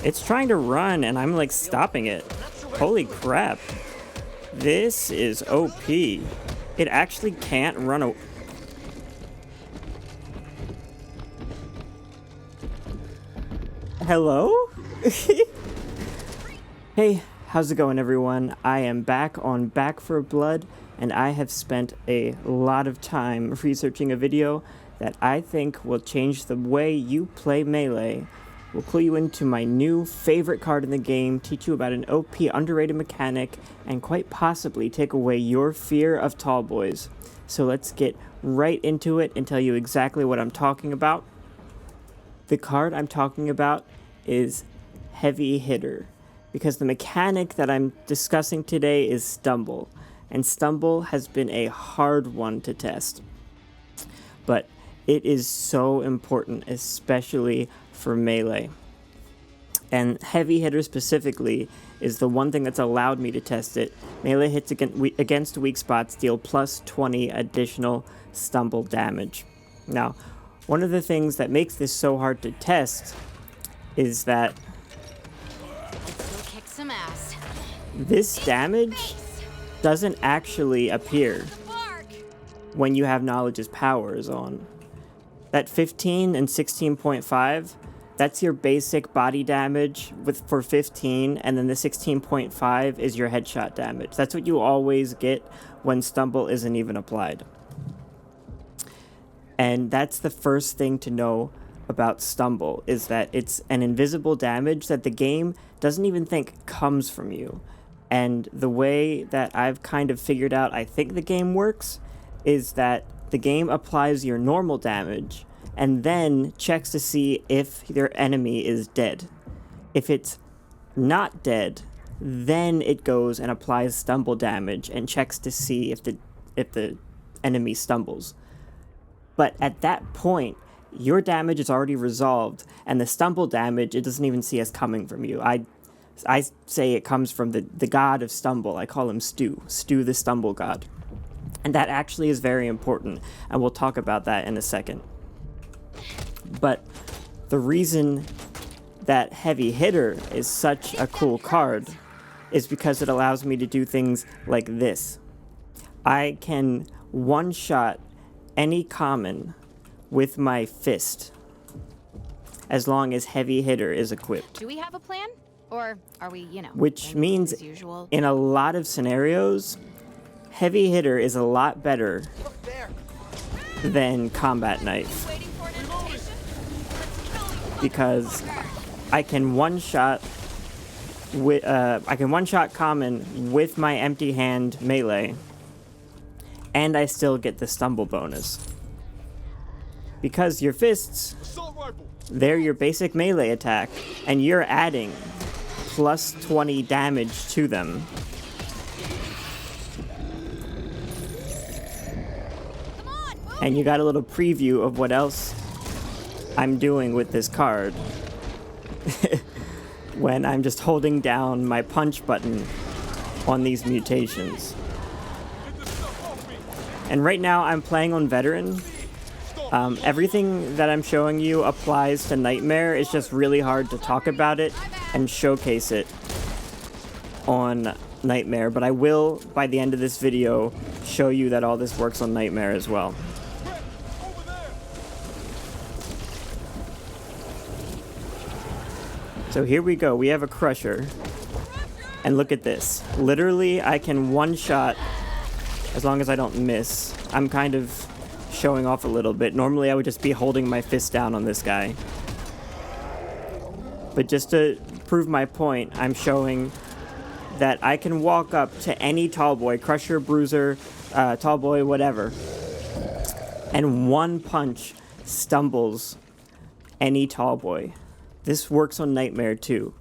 It's trying to run and I'm like stopping it. Holy crap. This is OP. It actually can't run away. Hello? Hey, how's it going everyone? I am back on Back for Blood, and I have spent a lot of time researching a video that I think will change the way you play Melee. Will clue you into my new favorite card in the game, teach you about an OP underrated mechanic, and quite possibly take away your fear of tall boys. So let's get right into it and tell you exactly what I'm talking about. The card I'm talking about is Heavy Hitter, because the mechanic that I'm discussing today is Stumble, and Stumble has been a hard one to test. But it is so important, especially for Melee. And Heavy Hitter specifically is the one thing that's allowed me to test it. Melee hits against weak spots deal plus 20 additional Stumble damage. Now, one of the things that makes this so hard to test is that kick some ass. This damage doesn't actually appear when you have Knowledge's powers on. That 15 and 16.5, that's your basic body damage for 15, and then the 16.5 is your headshot damage. That's what you always get when Stumble isn't even applied. And that's the first thing to know about Stumble, is that it's an invisible damage that the game doesn't even think comes from you. And the way that I've kind of figured out I think the game works is that the game applies your normal damage and then checks to see if your enemy is dead. If it's not dead, then it goes and applies Stumble damage and checks to see if the enemy stumbles. But at that point, your damage is already resolved, and the Stumble damage, it doesn't even see as coming from you. I say it comes from the god of Stumble. I call him Stu the Stumble god. And that actually is very important, and we'll talk about that in a second. But the reason that Heavy Hitter is such a cool card is because it allows me to do things like this. I can one-shot any common with my fist, as long as Heavy Hitter is equipped. Do we have a plan? Or are we, Which means, as usual? In a lot of scenarios, Heavy Hitter is a lot better than Combat Knife. Because I can one-shot common with my empty hand melee, and I still get the Stumble bonus. Because your fists, they're your basic melee attack, and you're adding plus 20 damage to them. And you got a little preview of what else I'm doing with this card when I'm just holding down my punch button on these mutations. And right now I'm playing on Veteran. Everything that I'm showing you applies to Nightmare. It's just really hard to talk about it and showcase it on Nightmare, but I will, by the end of this video, show you that all this works on Nightmare as well. So here we go, we have a Crusher, and look at this. Literally, I can one-shot as long as I don't miss. I'm kind of showing off a little bit. Normally I would just be holding my fist down on this guy. But just to prove my point, I'm showing that I can walk up to any tall boy, Crusher, Bruiser, tall boy, whatever, and one punch stumbles any tall boy. This works on Nightmare too.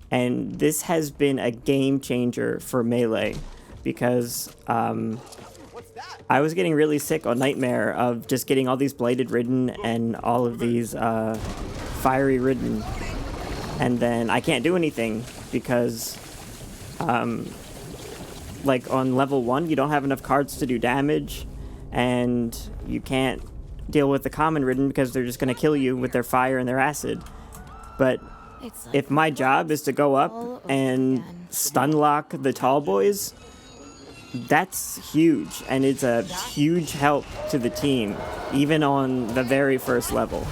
And this has been a game changer for Melee, because I was getting really sick on Nightmare of just getting all these Bladed Ridden and all of these Fiery Ridden, and then I can't do anything because like on level 1 you don't have enough cards to do damage, and you can't deal with the Common Ridden because they're just going to kill you with their fire and their acid. But It's like if my job is to go all up over and again. stun lock the tall boys, that's huge, and it's a huge help to the team, even on the very first level.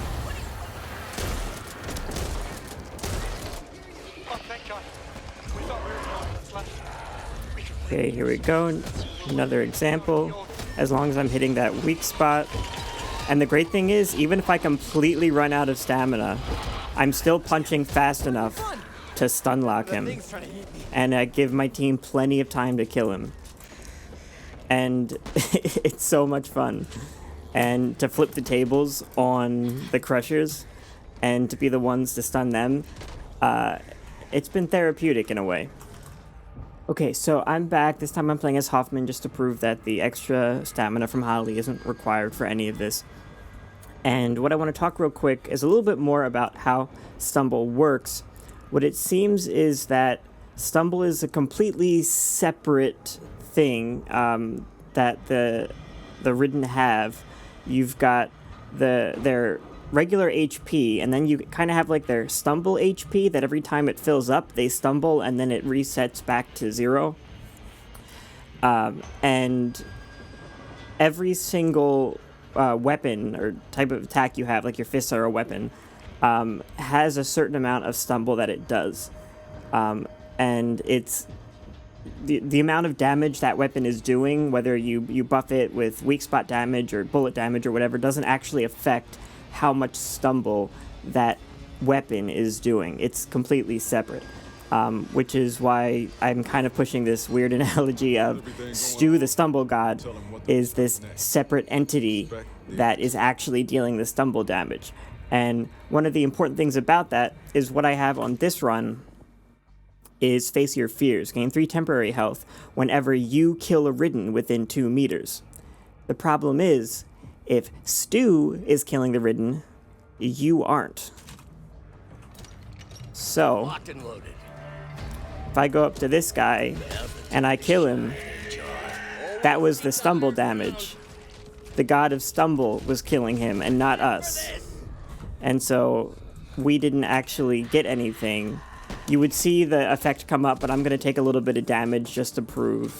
Okay, here we go. Another example. As long as I'm hitting that weak spot. And the great thing is, even if I completely run out of stamina, I'm still punching fast enough to stun lock him. And I give my team plenty of time to kill him. And it's so much fun. And to flip the tables on the crushers and to be the ones to stun them, it's been therapeutic in a way. Okay, so I'm back. This time I'm playing as Hoffman just to prove that the extra stamina from Holly isn't required for any of this. And what I want to talk real quick is a little bit more about how Stumble works. What it seems is that Stumble is a completely separate thing that the Ridden have. You've got their regular HP, and then you kind of have like their stumble HP that every time it fills up, they stumble, and then it resets back to 0. And every single weapon or type of attack you have, like your fists are a weapon, has a certain amount of stumble that it does. And it's the amount of damage that weapon is doing, whether you buff it with weak spot damage or bullet damage or whatever, doesn't actually affect how much stumble that weapon is doing. It's completely separate, which is why I'm kind of pushing this weird analogy of Stu the Stumble God is this separate entity that is actually dealing the stumble damage. And one of the important things about that is what I have on this run is Face Your Fears. Gain 3 temporary health whenever you kill a Ridden within 2 meters. The problem is, if Stu is killing the Ridden, you aren't. So, if I go up to this guy and I kill him, that was the stumble damage. The god of stumble was killing him and not us. And so, we didn't actually get anything. You would see the effect come up, but I'm going to take a little bit of damage just to prove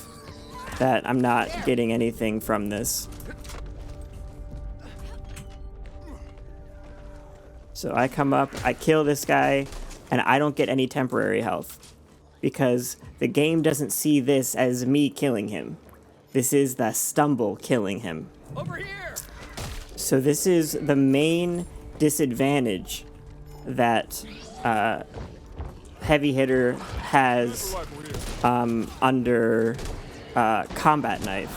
that I'm not getting anything from this. So I come up, I kill this guy, and I don't get any temporary health. Because the game doesn't see this as me killing him. This is the stumble killing him. Over here! So this is the main disadvantage that Heavy Hitter has under Combat Knife.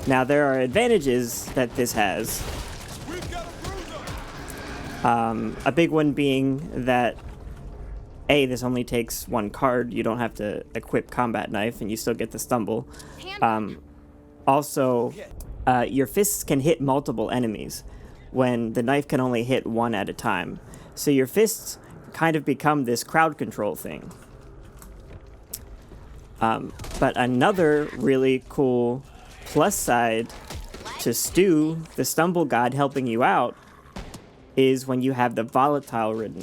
Now there are advantages that this has. A big one being that this only takes 1 card. You don't have to equip Combat Knife and you still get the stumble. Also, your fists can hit multiple enemies when the knife can only hit 1 at a time. So your fists kind of become this crowd control thing. But another really cool plus side to Stu, the Stumble God, helping you out, is when you have the volatile Ridden,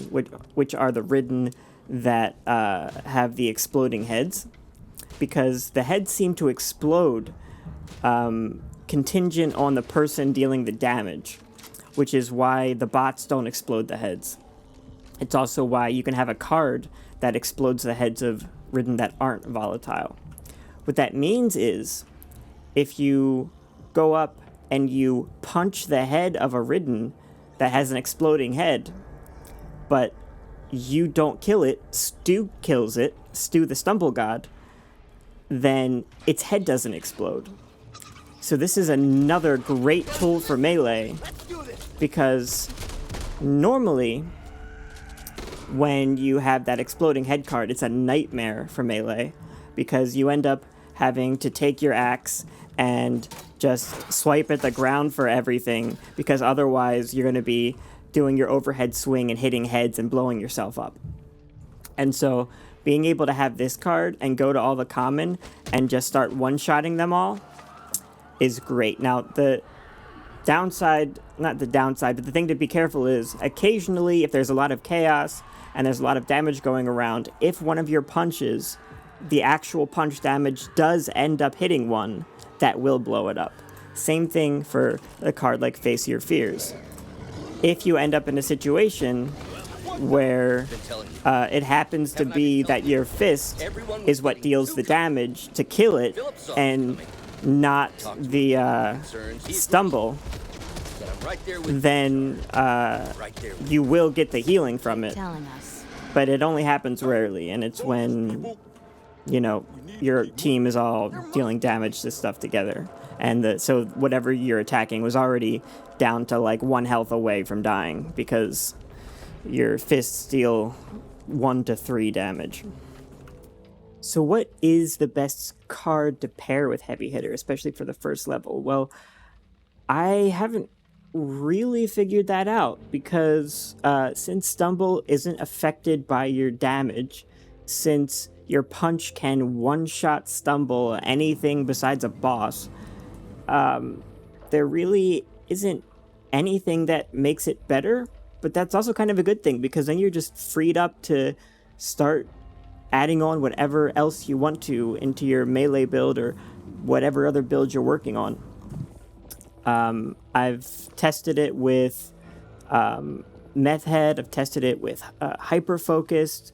which are the Ridden that have the exploding heads. Because the heads seem to explode contingent on the person dealing the damage, which is why the bots don't explode the heads. It's also why you can have a card that explodes the heads of Ridden that aren't volatile. What that means is, if you go up and you punch the head of a Ridden that has an exploding head, but you don't kill it, Stu kills it, Stu the Stumble God, then its head doesn't explode. So this is another great tool for melee, because normally when you have that exploding head card, it's a nightmare for melee, because you end up having to take your axe and just swipe at the ground for everything, because otherwise you're going to be doing your overhead swing and hitting heads and blowing yourself up. And so being able to have this card and go to all the common and just start one-shotting them all is great. Now, downside, not the downside, but the thing to be careful is occasionally if there's a lot of chaos and there's a lot of damage going around, if one of your punches, the actual punch damage does end up hitting one, that will blow it up. Same thing for a card like Face Your Fears. If you end up in a situation where it happens to be that your fist is what deals the damage to kill it and not the stumble, then you will get the healing from it. Telling us. But it only happens rarely, and it's when, you know, your team is all dealing damage to stuff together. And so whatever you're attacking was already down to like 1 health away from dying because your fists deal 1 to 3 damage. So what is the best card to pair with Heavy Hitter, especially for the first level? Well, I haven't really figured that out because since Stumble isn't affected by your damage, since your punch can one-shot stumble anything besides a boss, there really isn't anything that makes it better, but that's also kind of a good thing because then you're just freed up to start adding on whatever else you want to into your melee build or whatever other build you're working on. I've tested it with Meth Head, I've tested it with Hyper Focused,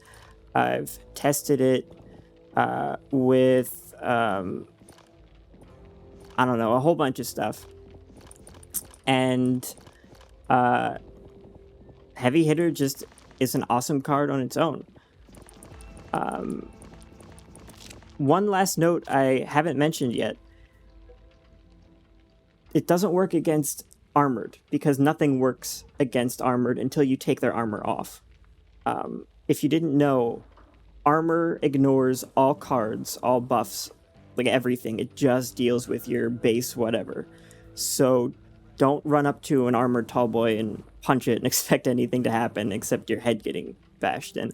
I've tested it with I don't know, a whole bunch of stuff. And Heavy Hitter just is an awesome card on its own. One last note I haven't mentioned yet. It doesn't work against Armored, because nothing works against Armored until you take their armor off. If you didn't know, Armor ignores all cards, all buffs, like everything. It just deals with your base whatever. So don't run up to an armored tall boy and punch it and expect anything to happen except your head getting bashed in.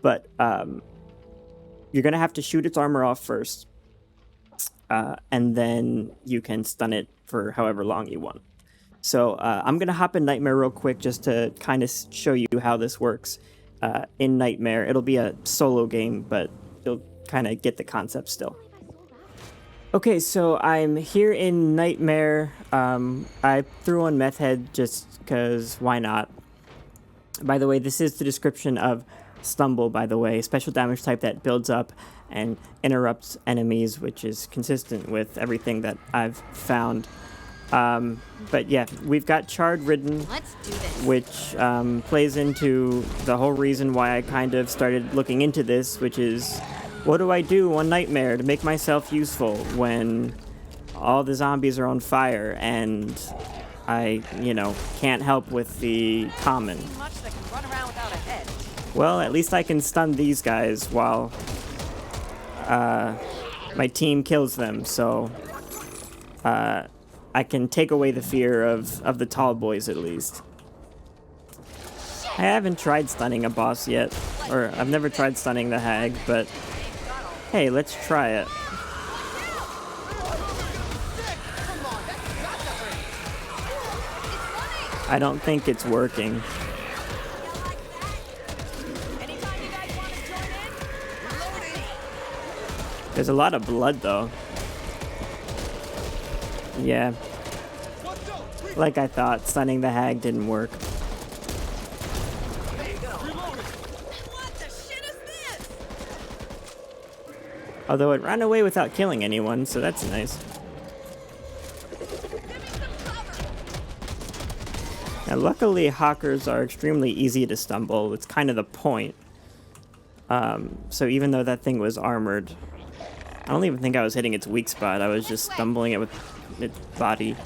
But you're going to have to shoot its armor off first. And then you can stun it for however long you want. So I'm going to hop in Nightmare real quick just to kind of show you how this works in Nightmare. It'll be a solo game, but you'll kind of get the concept still. Okay, so I'm here in Nightmare. I threw on Meth Head just because why not? By the way, this is the description of Stumble, by the way. Special damage type that builds up and interrupts enemies, which is consistent with everything that I've found. But yeah, we've got Charred Ridden, Let's do this. which plays into the whole reason why I kind of started looking into this, which is, what do I do on Nightmare to make myself useful when all the zombies are on fire and I, can't help with the common? Much that can run around without a head. Well, at least I can stun these guys while my team kills them, so I can take away the fear of the tall boys at least. I haven't tried stunning a boss yet, or I've never tried stunning the hag, but hey, let's try it. I don't think it's working. There's a lot of blood though. Yeah. Like I thought, stunning the hag didn't work. Although it ran away without killing anyone, so that's nice. Now, luckily, Hawkers are extremely easy to stumble. It's kind of the point. So even though that thing was armored, I don't even think I was hitting its weak spot. I was just stumbling it with its body.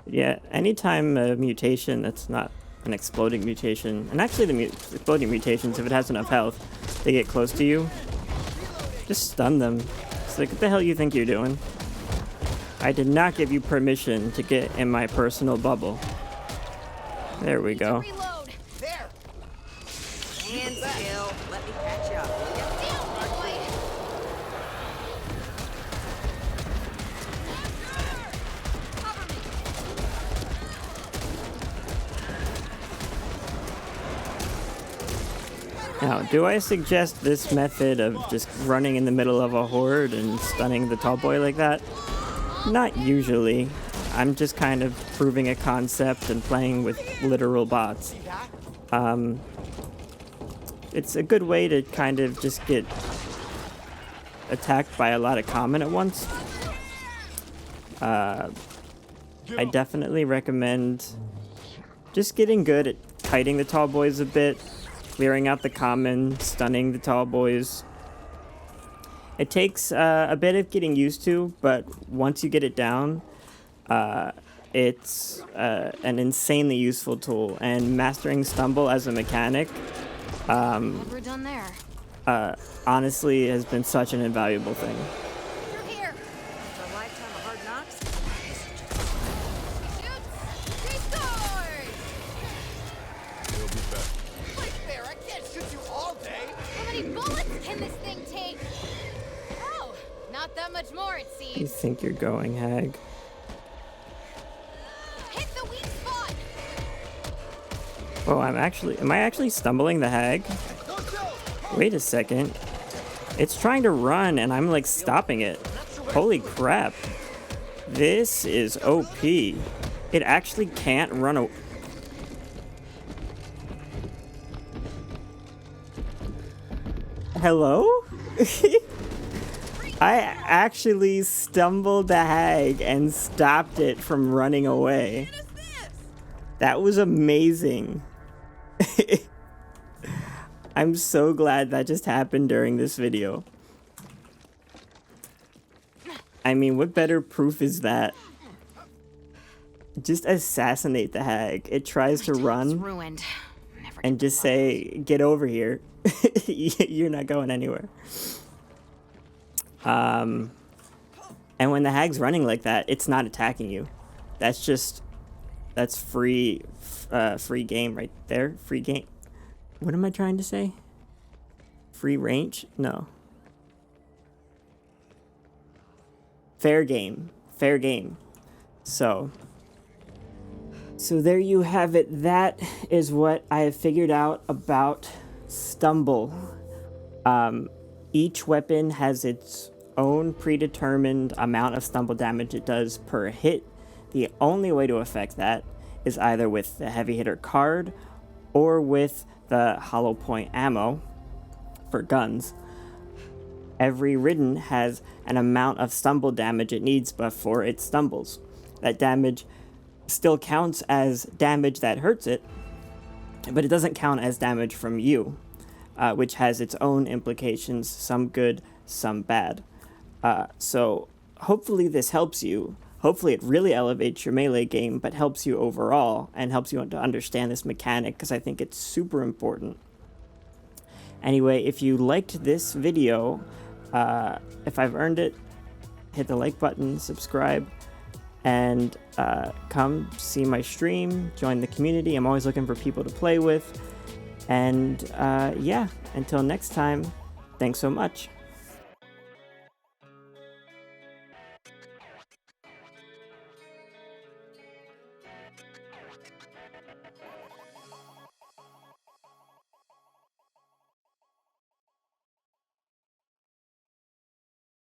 Yeah, anytime a mutation that's not an exploding mutation, and actually the exploding mutations, if it has enough health, they get close to you, just stun them. It's like, what the hell you think you're doing? I did not give you permission to get in my personal bubble. There we go. Reload. There. Stand still. Let me catch up. Now, do I suggest this method of just running in the middle of a horde and stunning the tall boy like that? Not usually. I'm just kind of proving a concept and playing with literal bots. It's a good way to kind of just get attacked by a lot of common at once. I definitely recommend just getting good at kiting the tall boys a bit, clearing out the common, stunning the tall boys. It takes a bit of getting used to, but once you get it down, it's an insanely useful tool. And mastering Stumble as a mechanic, Never done there. honestly, has been such an invaluable thing. Through here. After a lifetime of hard knocks, Shoots. They scored. It'll be back. Wait there, I can't shoot you all day. How many bullets can this thing take? Oh, not that much more, it You seems. think you're going, Hag? Hit the weak spot. Oh, am I actually stumbling the Hag? Wait a second. It's trying to run and I'm like stopping it. Holy crap. This is OP. It actually can't run away. Hello? I actually stumbled the Hag and stopped it from running away. That was amazing. I'm so glad that just happened during this video. I mean, what better proof is that? Just assassinate the Hag. It tries to It's run ruined. Never and just say, get over here. You're not going anywhere. And when the Hag's running like that, it's not attacking you. That's free game right there. Free game. What am I trying to say? Free range? No. Fair game. Fair game. So there you have it. That is what I have figured out about Stumble. Each weapon has its own predetermined amount of stumble damage it does per hit. The only way to affect that is either with the heavy hitter card or with the hollow point ammo for guns. Every ridden has an amount of stumble damage it needs before it stumbles. That damage still counts as damage that hurts it, but it doesn't count as damage from you, which has its own implications, some good, some bad. So hopefully this helps you. Hopefully it really elevates your melee game, but helps you overall and helps you to understand this mechanic, because I think it's super important. Anyway, if you liked this video, if I've earned it, hit the like button, subscribe, and come see my stream, join the community. I'm always looking for people to play with. And yeah, until next time, thanks so much.